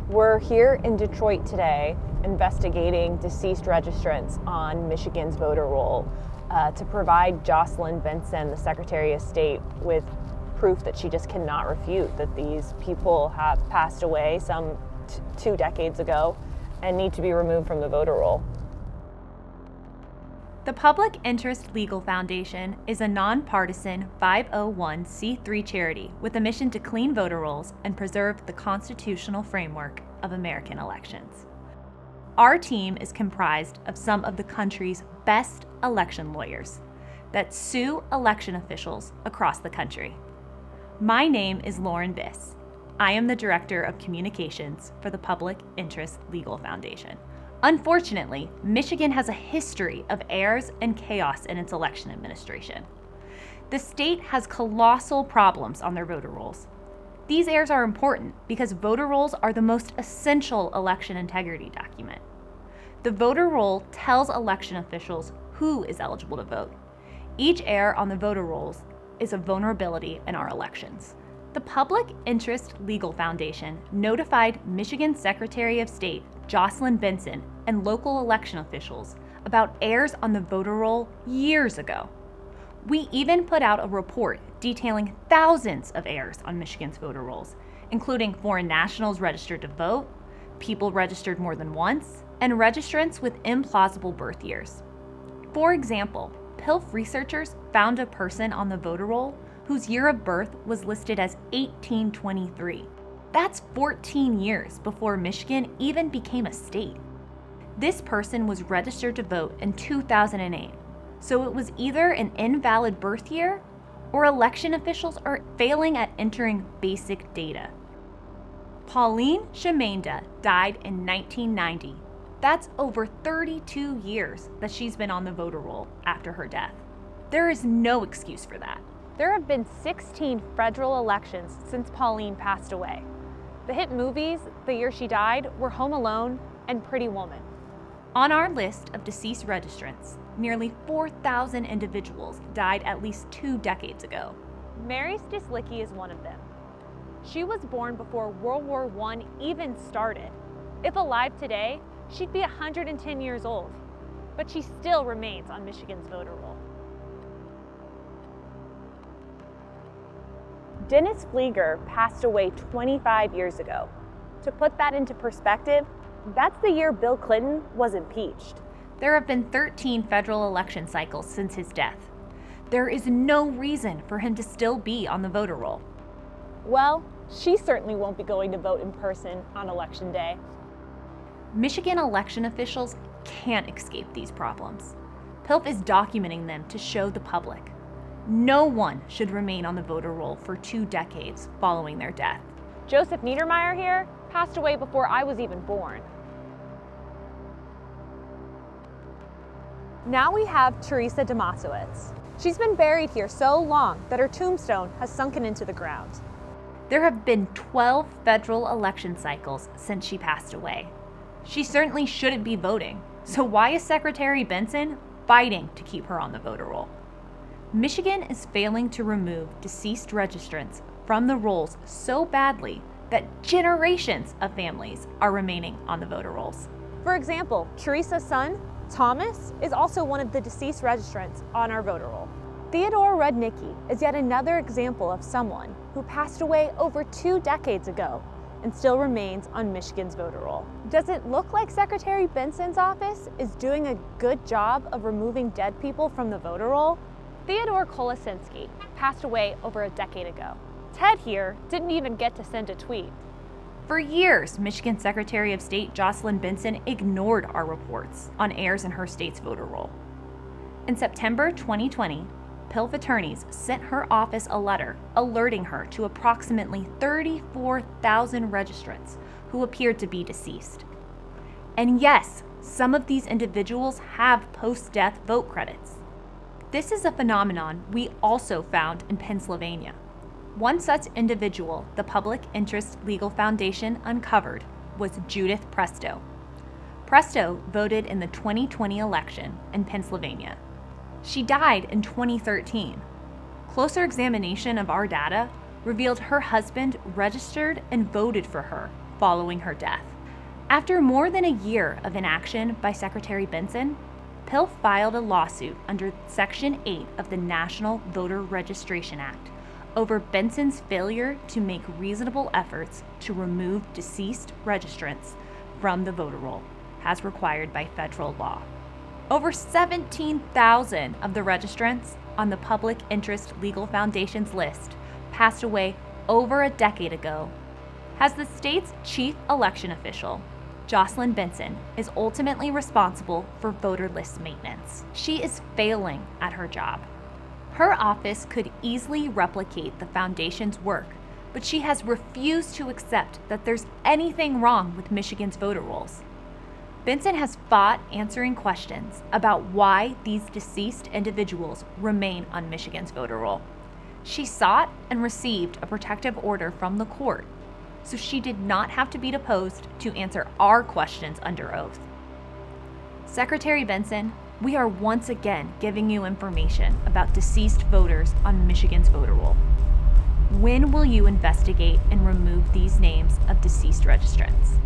We're here in Detroit today investigating deceased registrants on Michigan's voter roll to provide Jocelyn Benson, the Secretary of State, with proof that she just cannot refute that these people have passed away some 2 decades ago and need to be removed from the voter roll. The Public Interest Legal Foundation is a nonpartisan 501c3 charity with a mission to clean voter rolls and preserve the constitutional framework of American elections. Our team is comprised of some of the country's best election lawyers that sue election officials across the country. My name is Lauren Biss. I am the Director of Communications for the Public Interest Legal Foundation. Unfortunately, Michigan has a history of errors and chaos in its election administration. The state has colossal problems on their voter rolls. These errors are important because voter rolls are the most essential election integrity document. The voter roll tells election officials who is eligible to vote. Each error on the voter rolls is a vulnerability in our elections. The Public Interest Legal Foundation notified Michigan Secretary of State Jocelyn Benson and local election officials about errors on the voter roll years ago. We even put out a report detailing thousands of errors on Michigan's voter rolls, including foreign nationals registered to vote, people registered more than once, and registrants with implausible birth years. For example, PILF researchers found a person on the voter roll whose year of birth was listed as 1823. That's 14 years before Michigan even became a state. This person was registered to vote in 2008, so it was either an invalid birth year or election officials are failing at entering basic data. Pauline Shemanda died in 1990. That's over 32 years that she's been on the voter roll after her death. There is no excuse for that. There have been 16 federal elections since Pauline passed away. The hit movies the year she died were Home Alone and Pretty Woman. On our list of deceased registrants, nearly 4,000 individuals died at least 2 decades ago. Mary Stislicki is one of them. She was born before World War I even started. If alive today, she'd be 110 years old, but she still remains on Michigan's voter roll. Dennis Flieger passed away 25 years ago. To put that into perspective, that's the year Bill Clinton was impeached. There have been 13 federal election cycles since his death. There is no reason for him to still be on the voter roll. Well, she certainly won't be going to vote in person on Election Day. Michigan election officials can't escape these problems. PILF is documenting them to show the public. No one should remain on the voter roll for 2 decades following their death. Joseph Niedermeyer here passed away before I was even born. Now we have Teresa Demosowitz. She's been buried here so long that her tombstone has sunken into the ground. There have been 12 federal election cycles since she passed away. She certainly shouldn't be voting, so why is Secretary Benson fighting to keep her on the voter roll? Michigan is failing to remove deceased registrants from the rolls so badly that generations of families are remaining on the voter rolls. For example, Teresa's son, Thomas, is also one of the deceased registrants on our voter roll. Theodore Rudnicki is yet another example of someone who passed away over 2 decades ago and still remains on Michigan's voter roll. Does it look like Secretary Benson's office is doing a good job of removing dead people from the voter roll? Theodore Kolosinski passed away over a decade ago. Ted here didn't even get to send a tweet. For years, Michigan Secretary of State Jocelyn Benson ignored our reports on errors in her state's voter roll. In September 2020, PILF attorneys sent her office a letter alerting her to approximately 34,000 registrants who appeared to be deceased. And yes, some of these individuals have post-death vote credits. This is a phenomenon we also found in Pennsylvania. One such individual the Public Interest Legal Foundation uncovered was Judith Presto. Presto voted in the 2020 election in Pennsylvania. She died in 2013. Closer examination of our data revealed her husband registered and voted for her following her death. After more than a year of inaction by Secretary Benson, PILF filed a lawsuit under Section 8 of the National Voter Registration Act over Benson's failure to make reasonable efforts to remove deceased registrants from the voter roll, as required by federal law. Over 17,000 of the registrants on the Public Interest Legal Foundation's list passed away over a decade ago. As the state's chief election official, Jocelyn Benson is ultimately responsible for voter list maintenance. She is failing at her job. Her office could easily replicate the foundation's work, but she has refused to accept that there's anything wrong with Michigan's voter rolls. Benson has fought answering questions about why these deceased individuals remain on Michigan's voter roll. She sought and received a protective order from the court, so she did not have to be deposed to answer our questions under oath. Secretary Benson, we are once again giving you information about deceased voters on Michigan's voter roll. When will you investigate and remove these names of deceased registrants?